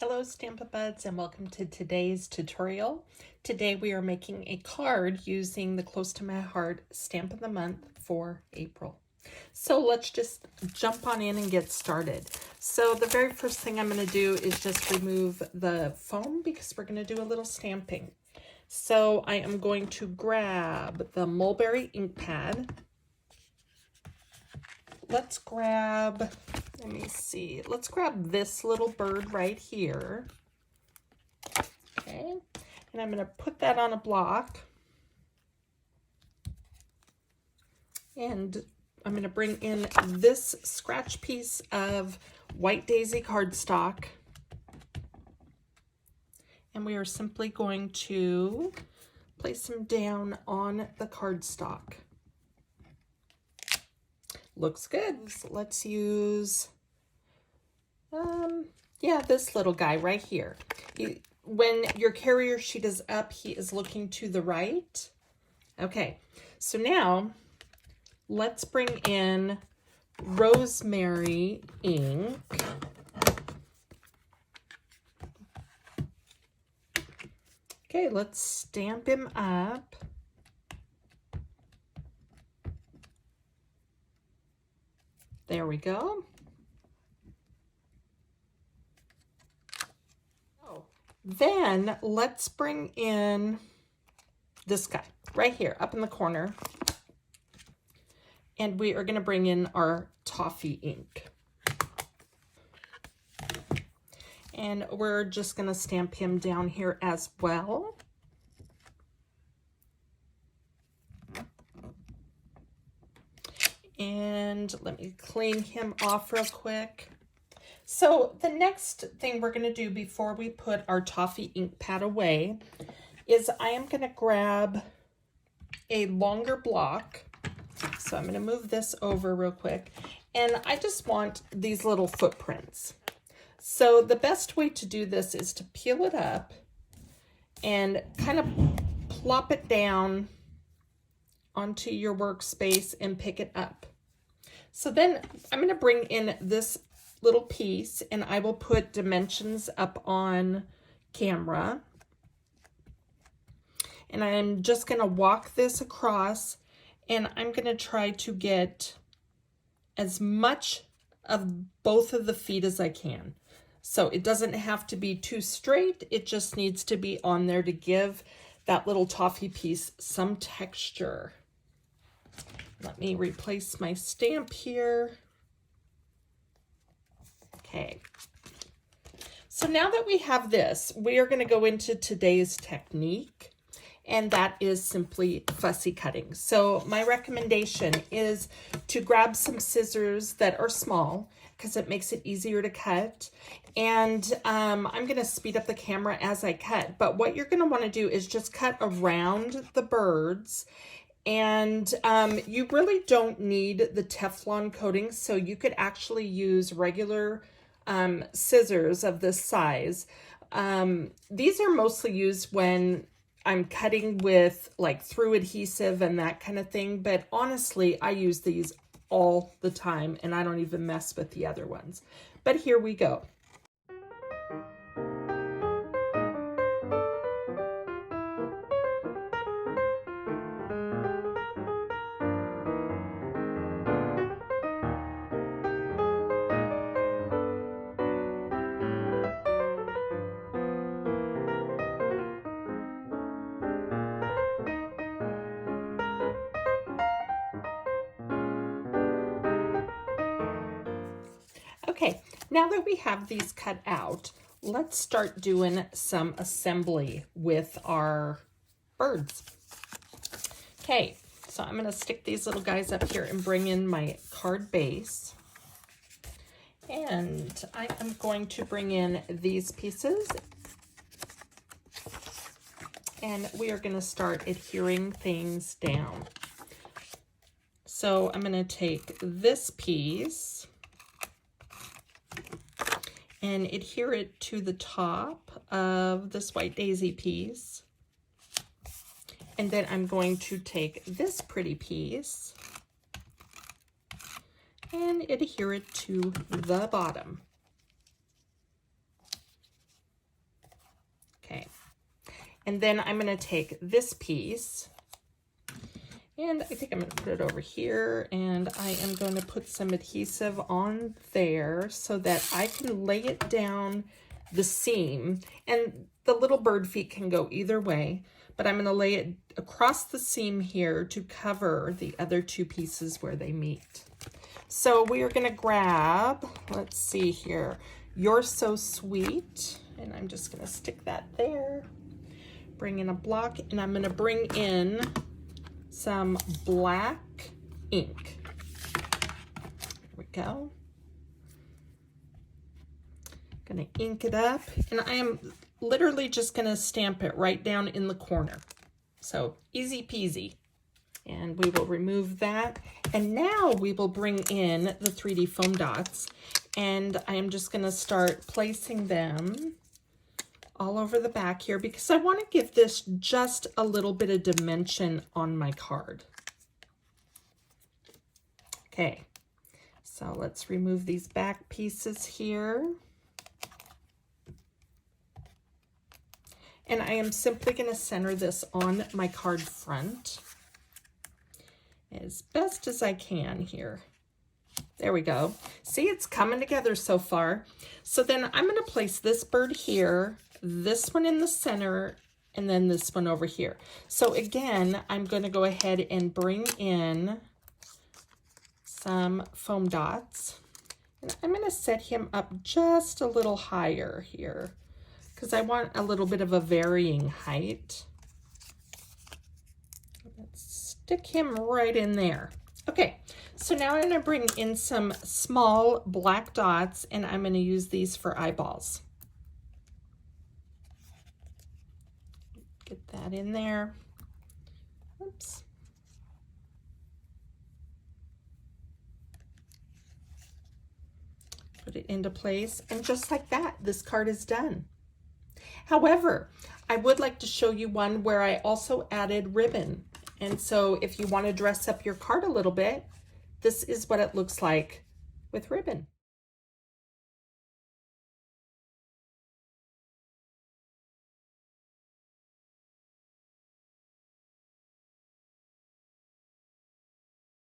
Hello Stampin' Buds and welcome to today's tutorial. Today we are making a card using the Close to My Heart Stamp of the Month for April. So let's just jump on in and get started. So the very first thing I'm going to do is just remove the foam because we're going to do a little stamping. So I am going to grab the mulberry ink pad. Let's grab, let's grab this little bird right here. Okay, and I'm going to put that on a block. And I'm going to bring in this scratch piece of white daisy cardstock. And we are simply going to place them down on the cardstock. Looks good. So let's use, this little guy right here. When your carrier sheet is up, he is looking to the right. Okay, so now let's bring in rosemary ink. Okay, let's stamp him up. There we go. Oh, then let's bring in this guy right here up in the corner. And we are going to bring in our toffee ink. And we're just going to stamp him down here as well. And let me clean him off real quick. So the next thing we're going to do before we put our toffee ink pad away is I am going to grab a longer block. So I'm going to move this over real quick. And I just want these little footprints. So the best way to do this is to peel it up and kind of plop it down onto your workspace and pick it up. So then I'm going to bring in this little piece and I will put dimensions up on camera. And I'm just going to walk this across and I'm going to try to get as much of both of the feet as I can. So it doesn't have to be too straight. It just needs to be on there to give that little toffee piece some texture. Let me replace my stamp here. Okay. So now that we have this, we are going to go into today's technique, and that is simply fussy cutting. So my recommendation is to grab some scissors that are small because it makes it easier to cut. And I'm going to speed up the camera as I cut. But what you're going to want to do is just cut around the birds. And you really don't need the Teflon coating, so you could actually use regular scissors of this size. These are mostly used when I'm cutting with like through adhesive and that kind of thing, but honestly, I use these all the time and I don't even mess with the other ones. But here we go. Okay, now that we have these cut out, let's start doing some assembly with our birds. Okay, so I'm going to stick these little guys up here and bring in my card base. And I am going to bring in these pieces. And we are going to start adhering things down. So I'm going to take this piece and adhere it to the top of this white daisy piece. And then I'm going to take this pretty piece and adhere it to the bottom. And then I'm going to take this piece, and I think I'm going to put it over here, and I am going to put some adhesive on there so that I can lay it down the seam. And the little bird feet can go either way, but I'm going to lay it across the seam here to cover the other two pieces where they meet. So we are going to grab, let's see here, You're So Sweet, and I'm just going to stick that there. Bring in a block, and I'm going to bring in some black ink. There we go. Going to ink it up, and I am literally just going to stamp it right down in the corner. So easy peasy. And we will remove that. And now we will bring in the 3D foam dots, and I am just going to start placing them all over the back here because I want to give this just a little bit of dimension on my card. Okay, so let's remove these back pieces here. And I am simply going to center this on my card front as best as I can here. There we go. See, it's coming together so far. So then I'm going to place this bird here, this one in the center, and then this one over here. So again, I'm going to go ahead and bring in some foam dots. And I'm going to set him up just a little higher here because I want a little bit of a varying height. Let's stick him right in there. Okay, so now I'm going to bring in some small black dots, and I'm going to use these for eyeballs. Get that in there. Oops. Put it into place, and just like that, this card is done. However, I would like to show you one where I also added ribbon. And so if you want to dress up your card a little bit, this is what it looks like with ribbon.